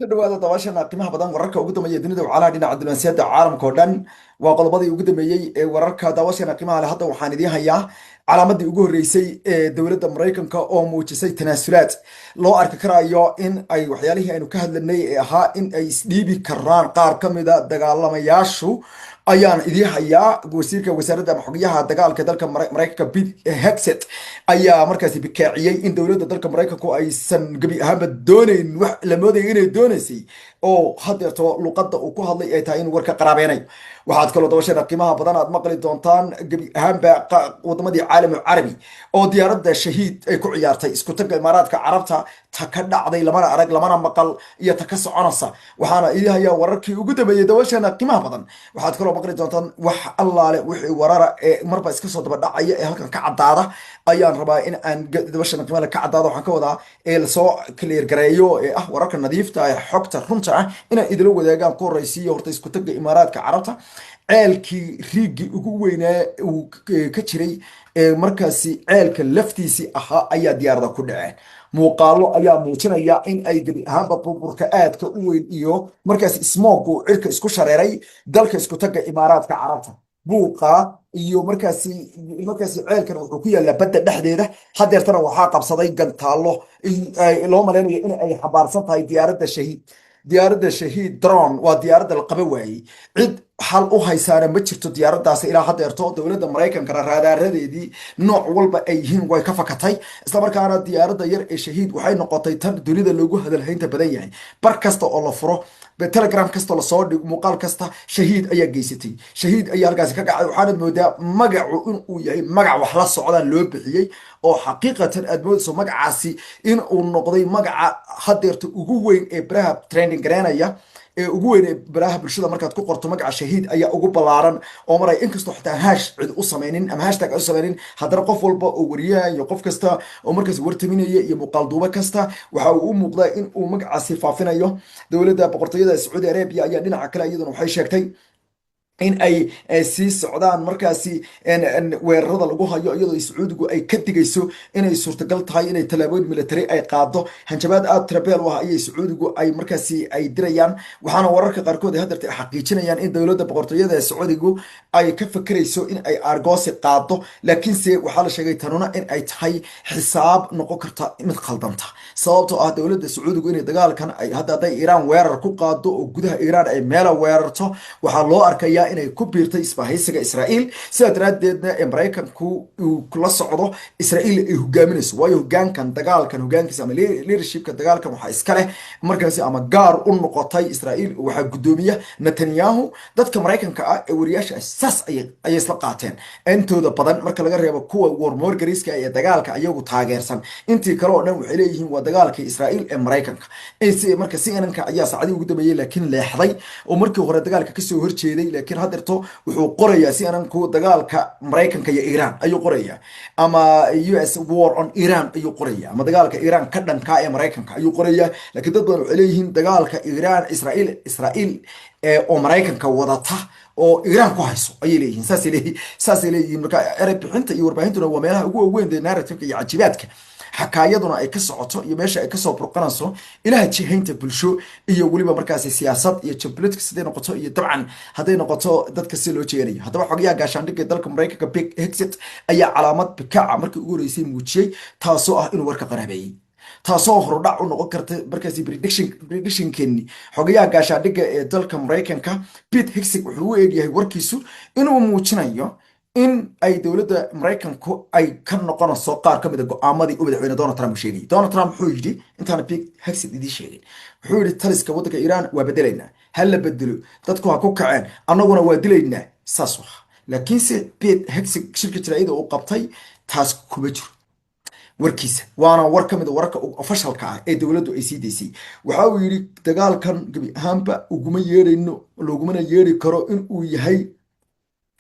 dhawaada dabaashana qiimaha badan wararka ugu dambeeya dunida wacalaha dhinaca diblomaasiyadda caalamka oo dhan waa qodobadii ugu dambeeyey ee wararka dabaashana qiimaha leh. Hadda waxaan idiin hayaa calaamadii ugu horreysay ee dowladda Mareykanka oo muujisay tanaasulaad loo arki karayo in ay waxyaalihii aynu ka hadlanay ee ahaa in ay isdhiibi karaan qaar ka mida dagaalamayaashu ayaan idiin hayaa. wasiirka wasaaradda maxkamadaha dagaalka dalka Mareykanka Pete Hegseth ayaa markaasi bikaaciyey in dowladda dalka Mareykanku aysan gabi ahaanba doonayn wax la moodayo inay doonaysay oo hadeerto luqadda uu ku hadlay ay tahay in warka qaraabeenayo. waxaad kaloo dabashada qiimaha badan aad maqli doontaan gabi ahaanba wadamadii caalamul carabi oo diyaaradda shahiid ay ku ciyaartay isku tagga imaaraadka carabta ta ka dhacday lamana arag lamana maqal iyo ta ka soconaysa. waxaana idin hayaa wararkii ugu dambeeyey dabashana qiimaha badan. waxaad kaloo maqli doontaan wax allaale wixii warara ee marba iska soo daba dhacaya ee halkan ka caddaada ayaan rabaa in aan dabashana qiimaha ka caddaado. waxaan ka wadaa ee lasoo clear gareeyo ee ah wararka nadiifta ee xogta runta ah inaan idila wadaagaan ku horreysiiyo horta isku tagga imaaraadka carabta ceelkii riigii ugu weynaa uu ka jiray ee markaasi ceelka laftiisii ahaa ayaa diyaarada ku dhaceen. muuqaalo ayaa muujinaya in ay gebi ahaanba burburka aadka u weyn iyo markaasi smoogu cirka isku shareeray dalka isku tagga imaaraadka carabta. buuqa iyo markaasi ceelkan wuxuu ku yaallaa badda dhexdeeda. hadeertana waxaa qabsaday gantaallo loo malaynayo in ay xabaarsan tahay diyaaradda shahiid drone waa diyaaradda la qaba waayey. cid xal u haysaana ma jirto diyaaraddaasi ilaa hadeerto. dowladda maraykankana raadaaradeedii nooc walba ay yihiin way ka fakatay. islamarkaana diyaaradda yar ee shahiid waxay noqotay tan dunida loogu hadalhaynta badan yahay. bar kasta oo la furo telegram kasta lasoo dhigo muuqaal kasta shahiid ayaa geysatay, shahiid ayaa halkaasi ka kacay. waxaanad moodaa magacu inuu yahay magac wax la socdaan loo bixiyey oo xaqiiqatan aad moodayso magacaasi inuu noqday magaca hadeerta ugu weyn ee baraha trending gareynaya ee ugu weyn ee baraha bulshada. markaad ku qorto magaca shahiid ayaa ugu ballaaran oo maray inkastoo xitaa hash cid u samaynin ama hashtag u samaynin, haddana qof walba oo wariyaha iyo qof kasta oo markaas wartaminaya iyo muuqaal duuba kasta waxa uu u muuqdaa in uu magacaasi faafinayo. dowladda boqortooyada Sacuudi Arabia ayaa dhinaca kale iyaduna waxay sheegtay in ay sii socdaan markaasi weerarada lagu hayo iyadoo sacuudigu ay ka digayso inay suurtagal tahay inay tallaabooyin military ay qaado. hanjabaad aad tirabeel u ah ayay sacuudigu ay markaasi ay dirayaan. waxaana wararka qaarkood ay hadeerta xaqiijinayaan in dowladda boqortooyada sacuudigu ay ka fakerayso in ay argoosi qaado, laakiinse waxaa la sheegay tanuna in ay tahay xisaab noqon karta mid khaldanta. sababtoo ah dowladda sacuudigu inay dagaalkan hadday iiraan weerar ku qaado oo gudaha iiraan ay meela weerarto waxaa loo arkayaa inay ku biirtay isbahaysiga Israa'iil. sidaa daraaddeedna ee Mareykanku uu la socdo Israa'iil ay hogaaminayso, waayo hogaankan dagaalkan hogaankiisa ama leadershipka dagaalkan waxaa iska leh markaasi ama gaar u noqotay Israa'iil. waxaa gudoomiya Netanyahu. dadka Mareykanka ah ee wariyaasha saas ayay isla qaateen intooda badan marka laga reebo kuwa warmoorgariska ee dagaalka ayagu taageersan. intii kale oo dhan waxay leeyihiin waa dagaalkii Israa'iil ee Mareykanka. marka CNN-ka ayaa saacadii ugu dambeeyay laakiin leexday oo markii hore dagaalka kasoo horjeeday, laakiin hadeerto wuxuu qorayaa CNN-ku dagaalka Mareykanka iyo Iiraan ayuu qorayaa, ama US war on Iran ayuu qorayaa, ama dagaalka Iiraan ka dhanka ee Mareykanka ayuu qorayaa. laakiin dad badan waxay leeyihiin dagaalka Iiraan Israa'iil oo Mareykanka wadata oo Iiraan ku hayso ayay leeyihiin. saasay leeyihiin. marka erey bixinta iyo warbaahintuna waa meelaha ugu waaweyn ee narrative iyo cajibaadka xakaayaduna ay ka socoto iyo meesha ay kasoo burqanayso ilaha jihaynta bulsho iyo weliba markaasi siyaasad iyo geopolitics haday noqoto iyo dabcan hadday noqoto dadka si loo jeedayo. haddaba xogayaha gaashaandhigga dalka Mareykanka Pete Hegseth ayaa calaamad bikaaca markii ugu horeysay muujiyey, taasoo ah inuu warka qaraabeeyey, taasoo horudhac u noqon karta markaasi predictionkeeni. xogayaha gaashaandhigga ee dalka Mareykanka Pete Hegseth wuxuu u eegyahay warkiisu inuu muujinayo in ay dowladda Mareykanku ay ka noqonayso qaar ka mid ah go'aamadii uu madaxweyne Donald Trump sheegay. Donald Trump wuxuu yidhi intaana Pete Hegseth idii sheegin, wuxuu yidhi taliska waddanka Iiraan waa bedelaynaa, ha la bedelo, dadku ha ku kaceen, annaguna waa dilaynaa. saas wax laakiinse Pete Hegseth shirka jaraa'ida uu qabtay taas kuma jiro warkiisa, waana war ka mid ah wararka officialka ah ee dowladdu ay sii daysay. waxa uu yidhi dagaalkan gabi ahaanba loogumana yeeri karo in uu yahay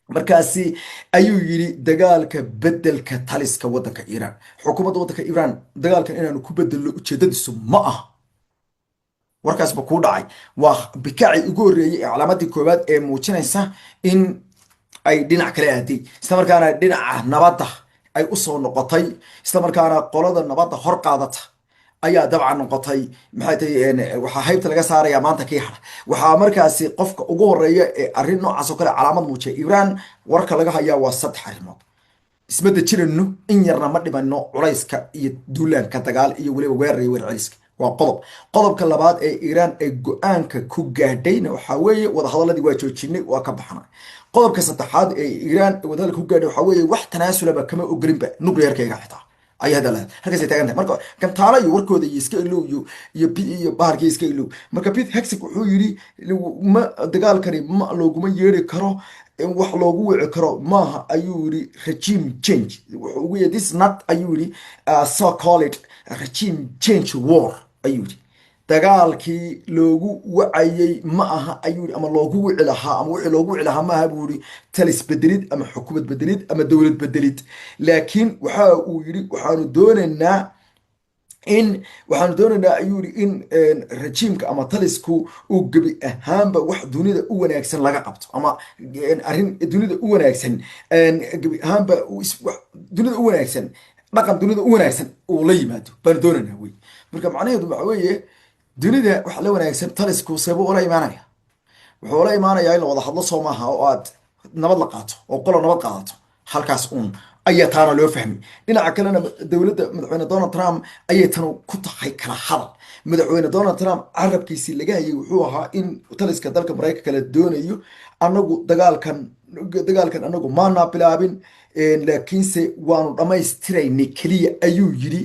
markaasi ayuu yidhi dagaalka bedelka taliska waddanka Iiraan. xukuumadda waddanka Iiraan dagaalkan inaanu ku bedelno ujeedadiisu ma aha. warkaasba kuu dhacay waa bikaaci ugu horreeyey ee calaamadii koowaad ee muujinaysa in ay dhinac kale aaday, islamarkaana dhinaca nabadda ay u soo noqotay, islamarkaana qolada nabadda hor qaadata ayaa dabcan noqotay maxay tahay waxaa haybta laga saaraya maanta kii hara waxaa markaasi qofka ugu horeeya ee arrin noocaas oo kale calaamad muujiyay iiraan warka laga hayaa waa saddex arrimood isma dejinayno in yarna ma dhimano culayska iyo duulaanka dagaal iyo weliba weerar iyo weerceliska waa qodobka labaad ee iiraan ay go-aanka ku gaadhayna waxaa weeye wadahadaladii waa joojinay waa ka baxnay qodobka saddexaad ee iiraan wadahadalka ku gaadhay waxaa weeye wax tanaasulaba kama ogolinba nuclearkayga xitaa ay hadda lahayd halkaasay taagan tahay marka gantaala iyo warkooda iyo iska ilow iyo baharkii iska ilow marka Pete Hegseth wuxuu yidhi ma dagaalkani ma looguma yeeri karo wax loogu wici karo maaha ayuu yidhi regime change wuxuu ugu yeedhi this not ayuu yidhi so called regime change war ayuu yidhi dagaalkii loogu wacayay ma aha ayuu yidhi ama loogu wici lahaa ama wixii loogu wici lahaa maaha buu yidhi talis bedelid ama xukuumad bedelid ama dowlad bedelid laakiin waxa uu yidhi waxaanu doonaynaa ayuu yidhi in rejiimka ama talisku uu gebi ahaanba wax dunida u wanaagsan laga qabto ama arrin dunida u wanaagsan gebi ahaanba dunida u wanaagsan dhaqan dunida u wanaagsan uu la yimaado baanu doonaynaa wey marka macnaheedu waxa weeye dunida wax la wanaagsan talisku seebuu ula imaanaya wuxuu ula imaanayaa in la wada hadlo soo maaha oo aad nabad la qaato oo qolo nabad qaadato halkaas uun ayaa taana loo fahmay dhinaca kalena dowladda madaxweyne Donald Trump ayay tan ku tahay kala hadal madaxweyne Donald Trump carabkiisii laga hayay wuxuu ahaa in taliska dalka Mareykanka la doonayo anagu dagaalkan anagu maana bilaabin laakiinse waanu dhamaystiraynay kaliya ayuu yidhi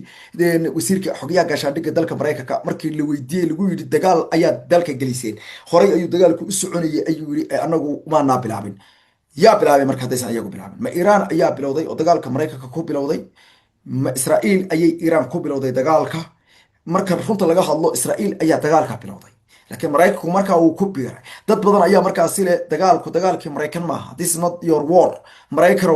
wasiirka xogyaha gaashaandhigga dalka Mareykanka markii la weydiiyey lagu yidhi dagaal ayaa dalka geliseen horay ayuu dagaalku u soconayay ayuu yidhi anagu maana bilaabin yaa bilaabay marka haddaysan iyagu bilaabin ma iiraan ayaa bilowday oo dagaalka Mareykanka ku bilowday ma Israa'iil ayay iiraan ku bilowday dagaalka marka runta laga hadlo Israa'iil ayaa dagaalka bilowday laakiin Mareykanku markaa uu ku biiray dad badan ayaa markaasi leh dagaalkii Mareykan maaha this is not your war Mareykan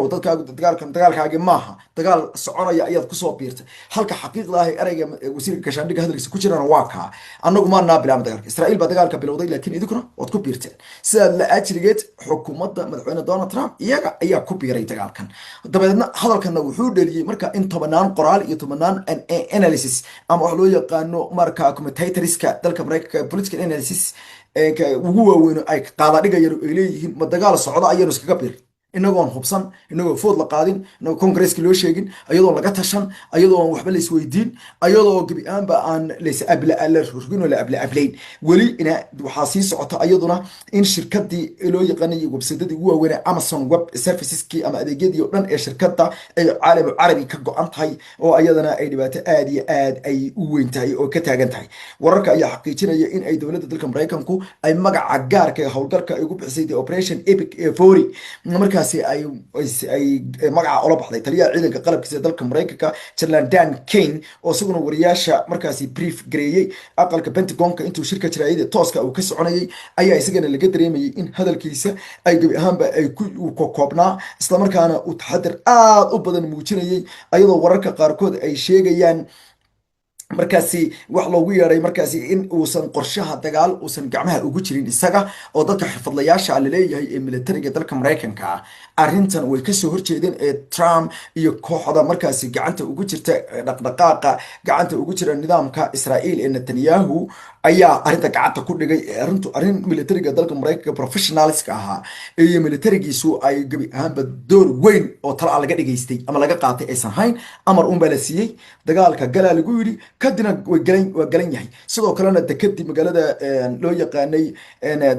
dagaalkaagi maaha dagaal soconaya ayaad kusoo biirtay halka xaqiiqda ah erayga wasiirka gaashaandhigga hadalkiisa ku jirana waa kaa annagu maana bilaabin dagaalka Israa'iil baa dagaalka bilowday laakiin idinkuna waad ku biirteen sidaad la ajrigeed xukuumadda madaxweyne Donald Trump iyaga ayaa ku biiray dagaalkan dabadeedna hadalkana wuxuu dhaliyay marka in tobanaan qoraal iyo tobanaan analysis ama wax loo yaqaano marka commentatorska dalka Mareykanka political analysis ugu waaweyn ay qaada dhigayaan ay leeyihiin ma dagaal socdo ayaanu iskaga biir inagoon hubsan inagoo food la qaadin inagoo kongresska loo sheegin ayadoo laga tashan ayadoo waxba la isweydiin ayadoo gebi ahaanba aan la ablayn weli waxaa sii socota ayaduna in shirkadii loo yaqaanayay websaytadii ugu waaweyn Amazon Web Serviceski ama adeegyadii oo dhan ee shirkadda ay caalamka carabi ka go'an tahay oo ayadana ay dhibaato aad iyo aad ay u weyn tahay oo ka taagan tahay wararka ayaa xaqiijinaya in ay dowladda dalka Mareykanku ay magaca gaarka ee howlgalka ay ugu bixisay Operation Epic Fury markaasi ay magaca ula baxday taliyaha ciidanka qalabkiisa dalka Mareykanka General Dan Kane oo isaguna wariyaasha markaasi brief gareeyay aqalka Pentagonka intuu shirka jiraayada tooska uu ka soconayay ayaa isagana laga dareemayay in hadalkiisa ay gabi ahaanba ay ku koobnaa isla markaana uu taxadir aad u badan muujinayay ayadoo wararka qaarkood ay sheegayaan markaasi wax loogu yeeray markaasi in uusan qorshaha dagaal uusan gacmaha ugu jirin isaga oo dadka xirfadlayaasha la leeyahay ee militariga dalka Mareykanka arrintan way ka soo horjeedeen ee Trump iyo kooxda markaasi gacanta ugu jirta dhaqdhaqaaqa gacanta ugu jira nidaamka Israa'iil ee Netanyahu ayaa arrinta gacanta ku dhigay arrin militariga dalka Mareykanka professionalska ahaa iyo militarigiisu ay gabi ahaanba door weyn oo tala laga dhigaystay ama laga qaatay aysan hayn amar baa la siiyey dagaalka galaa lagu yidhi kadina waa galan yahay sidoo kalena dekadii magaalada loo yaqaanay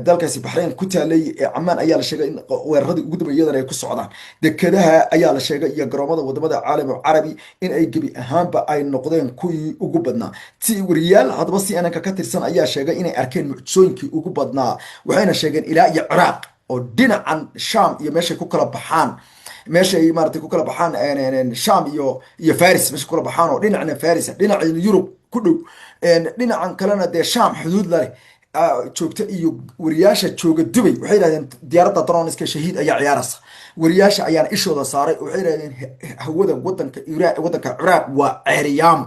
dalkaasi Bahrain ku taalay Amman ayaa la sheegay in weeraradii ugu dambeeyay ay ku socdaan dekadaha ayaa la sheegay iyo garoomada wadamada caalamka carabi in ay gabi ahaanba ay noqdeen kuwii ugu badnaa si wariyaal hadaba CNN ka tirsan ayaa sheegay inay arkeen mucjisooyinkii ugu badnaa waxayna sheegeen ilaa iyo Ciraaq oo dhinacan Sham iyo meesha ku kala baxaan meesha ay maartay ku kala baxaan Sham iyo Faris meesha ku kala baxaan oo dhinacna Faris dhinaca Yurub ku dhow dhinacan kalena de Sham xuduud leh joogta iyo wariyaasha jooga Dubai waxay yiraahdeen diyaaradda drone-iska shahiid ayaa ciyaaraysa wariyaasha ayaan ishooda saaray waxay yiraahdeen hawada wadanka Ciraaq waa ceeriyaam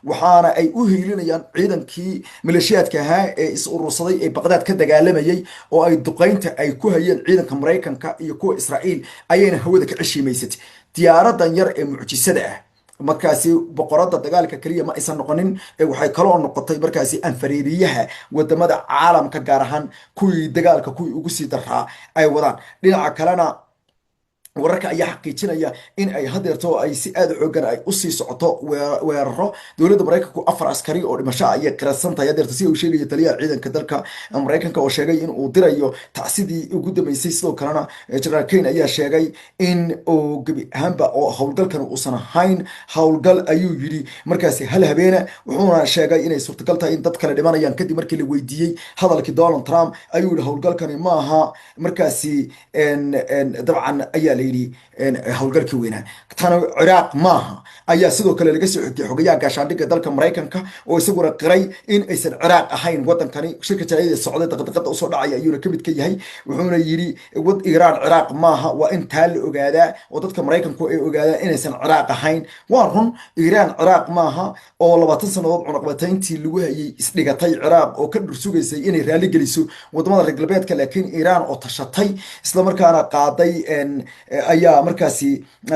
waxaana ay u hiilinayaan ciidankii maleeshiyaadka ahaa ee is urursaday ee Baghdad ka dagaalamayay oo ay duqeynta ay ku hayeen ciidanka Mareykanka iyo kuwa Israa'iil ayayna hawada ka cishiimaysatay diyaaradan yar ee mucjisada ah markaasi boqorada dagaalka keliya ma aysan noqonin waxay kaloo noqotay markaasi anfariiriyaha wadamada caalamka gaar ahaan kuwii dagaalka kuwii ugu sii daraa ay wadaan. dhinaca kalena wararka ayaa xaqiijinaya in ay hadeerto ay si aad u xoogan ay usii socoto weeraro. dowladda maraykanku 4 askari oo dhimasho ayay qirsan tahay hadeerto, si uu sheegaya taliyaha ciidanka dalka maraykanka oo sheegay in uu dirayo tacsidii ugu dambeysay. sidoo kalena generaal kane ayaa sheegay in uu gebi ahaanba oo howlgalkan uusan ahayn howlgal, ayuu yidhi markaasi hal habeena. wuxuuna sheegay inay suurtagal tahay in dad kale dhimanayaan. kadib markii la weydiiyey hadalkii Donald Trump ayuu yihi howlgalkani maaha markaasi dabcan ayaa la yidhi howlgalkii weynaa tan ciraaq maaha. ayaa sidoo kale laga soo xigtay xogayaha gaashaandhigga dalka maraykanka oo isaguna qiray in aysan ciraaq ahayn wadankani. shirka jaraa'idada socday daqiiqada usoo dhacaya ayuuna kamid ka yahay. wuxuuna yidhi iiraan ciraaq maaha, waa in taa la ogaadaa oo dadka maraykanku ay ogaadaan inaysan ciraaq ahayn. waa run iiraan ciraaq maaha oo 20 sannadood cunaqabatayntii lagu hayay isdhigatay ciraaq oo ka dhursugaysay inay raali geliso wadamada reer galbeedka. laakiin iiraan oo tashatay islamarkaana qaaday ayaa markaasi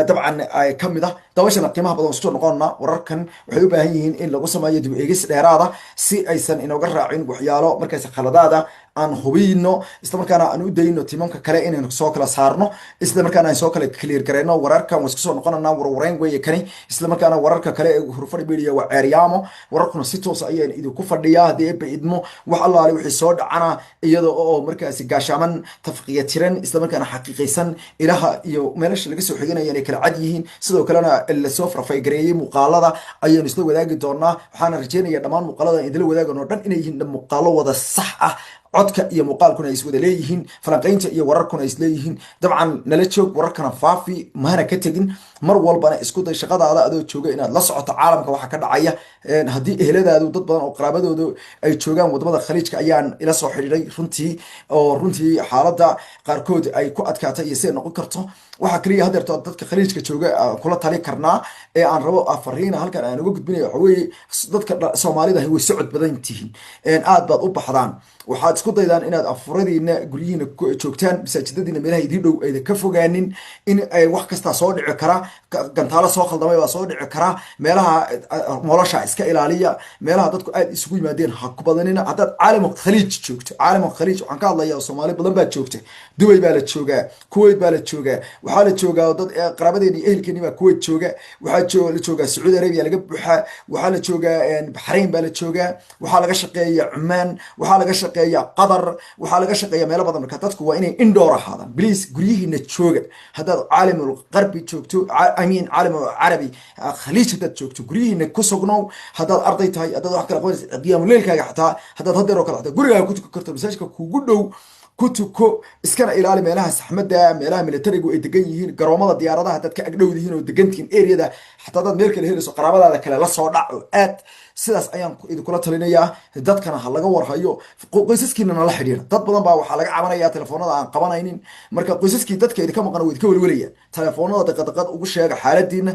dabcan kamid ah. dabashana qiimaha badan isku noqonna wararkan waxay u baahan yihiin in lagu sameeyo dib u eegis dheeraada si aysan inooga raacin waxyaalo markaasi khaladaada aan hubino, islamarkaana aan u dayno timanka kale inaynu soo kala saarno, islamarkaana aan soo kala clear gareyno. wararkan waa isku soo noqonanaa warwareyn weeye kani, islamarkaana wararka kale ee hurfadhi media waa ceeryaamo. wararkuna si toos ayaan idinku fadhiyaa haddii eebba idmo. wax allaale wixii soo dhacana iyada oo markaasi gaashaaman tafqiya tiran, islamarkaana xaqiiqaysan ilaha iyo meelasha laga soo xiganaya inay kala cad yihiin. sidoo kalena lasoo farfaygareeyey muuqaalada ayaanu isla wadaagi doonaa. waxaana rajeynaya dhammaan muuqaalada idila wadaagano dhan inay yihiin muuqaalo wada sax ah, codka iyo muuqaalkuna ay iswada leeyihiin, falanqaynta iyo wararkuna is leeyihiin. dabcan nala joog, wararkana faafi, mahana ka tegin. mar walbana isku day shaqadaada adoo jooga inaad la socoto caalamka waxa ka dhacaya. haddii eheladaadu dad badan oo qaraabadooda ay joogaan wadamada khaliijka ayaan ila soo xidhiiray runtii xaaladda qaarkood ay ku adkaatay iyo siday noqon karto. waxaa kaliya hadeerto dadka khaliijka jooga kula tali karnaa ee aan rabo fariina halkan aan uga gudbinaya waxa weeye dadka soomaalida way socod badan tihiin, aad baad u baxdaan. waxaad isku daydaan inaad afuradiina guryihiina joogtaan, masaajidadiina meelaha idii dhow ayda ka fogaanin. in wax kastaa soo dhici kara, gantaalo soo khaldamay baa soo dhici kara. meelaha nolosha iska ilaaliya, meelaha dadku aad isugu yimaadeen ha ku badanina. haddaad caalamul khaliij joogto, caalamul khaliij waxaan ka hadlaya soomaali badan baa joogta. dubay baa la joogaa, kuwait baa la joogaa, waxaa la joogaa dad qaraabadeeni iyo ehelkeeni baa kuwait jooga, waxaa la joogaa sacuudi arabia laga buuxaa, waxaa la joogaa baxrayn baa la joogaa, waxaa laga shaqeeya cumaan, waxaa laga shaqeeya qatar, waxaa laga shaqeeya meelo badan. marka dadku waa inay indoor ahaadaan. bliis guryihiina jooga. haddaad caalamul qarbi joogto, caalamul carabi khaliij haddaad joogto guryihiina ku sugnow. haddaad arday tahay, haddaad wax kala qabanaysa qiyaamuleylkaaga xataa haddaad hadeer oo kale xataa gurigaaga ku tukan karto, masaajidka kuugu dhow ku tuko. iskana ilaali meelaha saxmada, meelaha militarigu ay degan yihiin, garoomada diyaaradaha haddaad ka agdhow yihiin oo degantihiin areada. xataa haddaad meel kale helayso qaraabadaada kale la soo dhac oo aad. sidaas ayaan idinkula talinayaa. dadkana ha laga warhayo, qoysaskiina nala xidhiira. dad badan baa waxaa laga cabanaya telefoonada aan qabanaynin. marka qoysaskii dadka idinka maqan way idinka welwelayaan. telefoonada daqadaqad ugu sheega xaaladiina,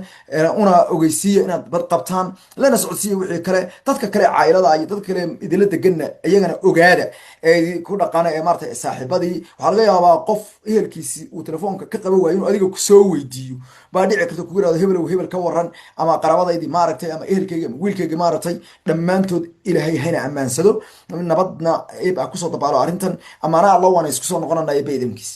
una ogeysiiya inaad bad qabtaan, lana socodsiiya wixii kale. dadka kale caa'ilada iyo dadka kale idinla deganna iyagana ogaada ee ku dhaqana ee maarata saaxiibadii. waxaa laga yaabaa qof ehelkiisii uu telefoonka ka qaban waayo inuu adiga kusoo weydiiyo, baa dhici karta kugu yirahdo hebel ka waran, ama qaraabadaydii maaragtay, ama ehelkayga ama wiilkayga maaragtay. dhammaantood ilaahay hayna ammaansado, nabadna eeb kusoo dabaalo arrintan. amaana alla waana isku soo noqonana eebba idinkiis.